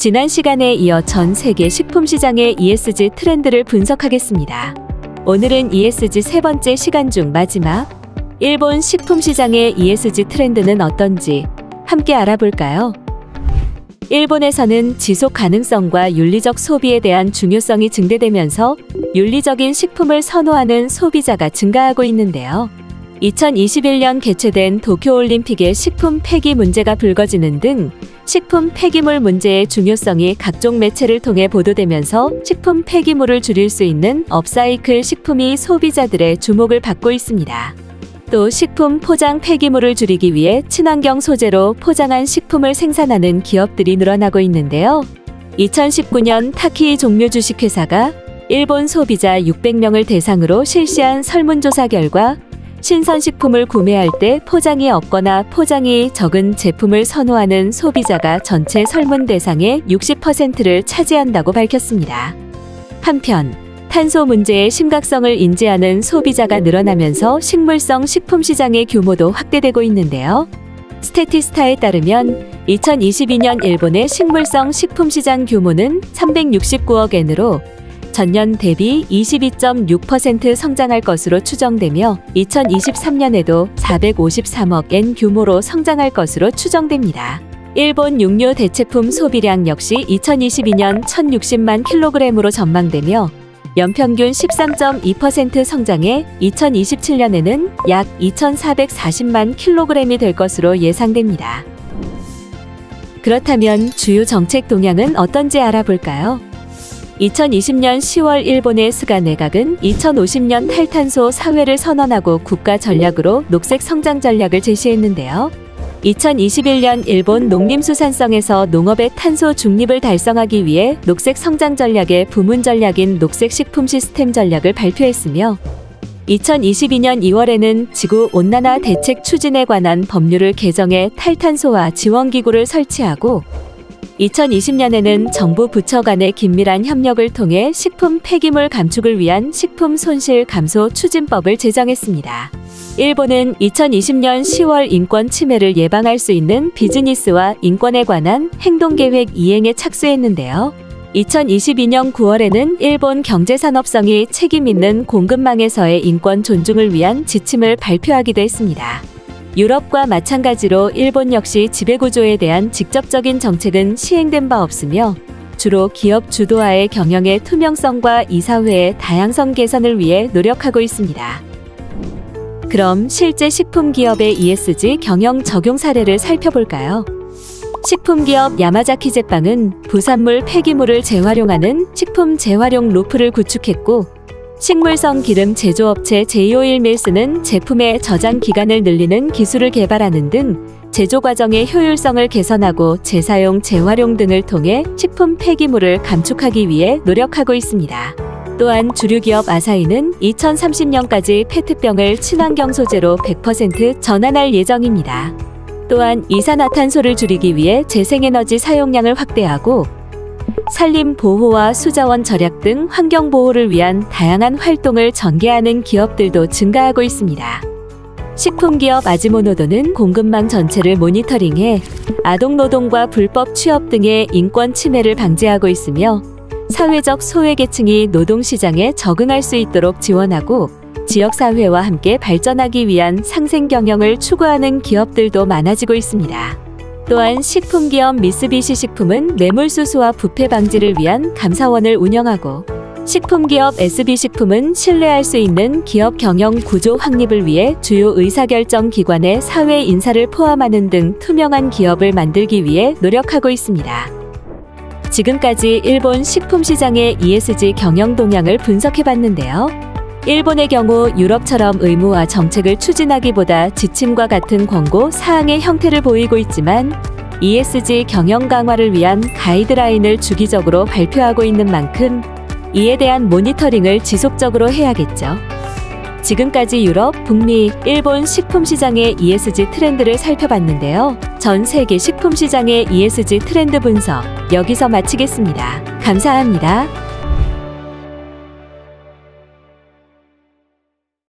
지난 시간에 이어 전 세계 식품 시장의 ESG 트렌드를 분석하겠습니다. 오늘은 ESG 세 번째 시간 중 마지막, 일본 식품 시장의 ESG 트렌드는 어떤지 함께 알아볼까요? 일본에서는 지속 가능성과 윤리적 소비에 대한 중요성이 증대되면서 윤리적인 식품을 선호하는 소비자가 증가하고 있는데요. 2021년 개최된 도쿄올림픽의 식품 폐기 문제가 불거지는 등 식품 폐기물 문제의 중요성이 각종 매체를 통해 보도되면서 식품 폐기물을 줄일 수 있는 업사이클 식품이 소비자들의 주목을 받고 있습니다. 또 식품 포장 폐기물을 줄이기 위해 친환경 소재로 포장한 식품을 생산하는 기업들이 늘어나고 있는데요. 2019년 타키 종류 주식회사가 일본 소비자 600명을 대상으로 실시한 설문조사 결과 신선식품을 구매할 때 포장이 없거나 포장이 적은 제품을 선호하는 소비자가 전체 설문 대상의 60%를 차지한다고 밝혔습니다. 한편 탄소 문제의 심각성을 인지하는 소비자가 늘어나면서 식물성 식품 시장의 규모도 확대되고 있는데요. 스태티스타에 따르면 2022년 일본의 식물성 식품 시장 규모는 369억 엔으로 전년 대비 22.6% 성장할 것으로 추정되며 2023년에도 453억 엔 규모로 성장할 것으로 추정됩니다. 일본 육류 대체품 소비량 역시 2022년 1060만 킬로그램으로 전망되며 연평균 13.2% 성장해 2027년에는 약 2440만 킬로그램이 될 것으로 예상됩니다. 그렇다면 주요 정책 동향은 어떤지 알아볼까요? 2020년 10월 일본의 스가 내각은 2050년 탈탄소 사회를 선언하고 국가 전략으로 녹색 성장 전략을 제시했는데요. 2021년 일본 농림수산성에서 농업의 탄소 중립을 달성하기 위해 녹색 성장 전략의 부문 전략인 녹색 식품 시스템 전략을 발표했으며 2022년 2월에는 지구 온난화 대책 추진에 관한 법률을 개정해 탈탄소화 지원기구를 설치하고 2020년에는 정부 부처 간의 긴밀한 협력을 통해 식품 폐기물 감축을 위한 식품 손실 감소 추진법을 제정했습니다. 일본은 2020년 10월 인권 침해를 예방할 수 있는 비즈니스와 인권에 관한 행동계획 이행에 착수했는데요. 2022년 9월에는 일본 경제산업성이 책임 있는 공급망에서의 인권 존중을 위한 지침을 발표하기도 했습니다. 유럽과 마찬가지로 일본 역시 지배구조에 대한 직접적인 정책은 시행된 바 없으며 주로 기업 주도하의 경영의 투명성과 이사회의 다양성 개선을 위해 노력하고 있습니다. 그럼 실제 식품기업의 ESG 경영 적용 사례를 살펴볼까요? 식품기업 야마자키 제빵은 부산물 폐기물을 재활용하는 식품 재활용 루프를 구축했고 식물성 기름 제조업체 제이오일밀스는 제품의 저장 기간을 늘리는 기술을 개발하는 등 제조 과정의 효율성을 개선하고 재사용, 재활용 등을 통해 식품 폐기물을 감축하기 위해 노력하고 있습니다. 또한 주류기업 아사히는 2030년까지 페트병을 친환경 소재로 100% 전환할 예정입니다. 또한 이산화탄소를 줄이기 위해 재생에너지 사용량을 확대하고 산림 보호와 수자원 절약 등 환경 보호를 위한 다양한 활동을 전개하는 기업들도 증가하고 있습니다. 식품기업 아지모노도는 공급망 전체를 모니터링해 아동노동과 불법 취업 등의 인권 침해를 방지하고 있으며 사회적 소외계층이 노동시장에 적응할 수 있도록 지원하고 지역사회와 함께 발전하기 위한 상생 경영을 추구하는 기업들도 많아지고 있습니다. 또한 식품기업 미쓰비시 식품은 뇌물수수와 부패 방지를 위한 감사원을 운영하고 식품기업 SB식품은 신뢰할 수 있는 기업 경영 구조 확립을 위해 주요 의사결정 기관의 사회 인사를 포함하는 등 투명한 기업을 만들기 위해 노력하고 있습니다. 지금까지 일본 식품 시장의 ESG 경영 동향을 분석해봤는데요. 일본의 경우 유럽처럼 의무화 정책을 추진하기보다 지침과 같은 권고 사항의 형태를 보이고 있지만 ESG 경영 강화를 위한 가이드라인을 주기적으로 발표하고 있는 만큼 이에 대한 모니터링을 지속적으로 해야겠죠. 지금까지 유럽, 북미, 일본 식품 시장의 ESG 트렌드를 살펴봤는데요. 전 세계 식품 시장의 ESG 트렌드 분석 여기서 마치겠습니다. 감사합니다.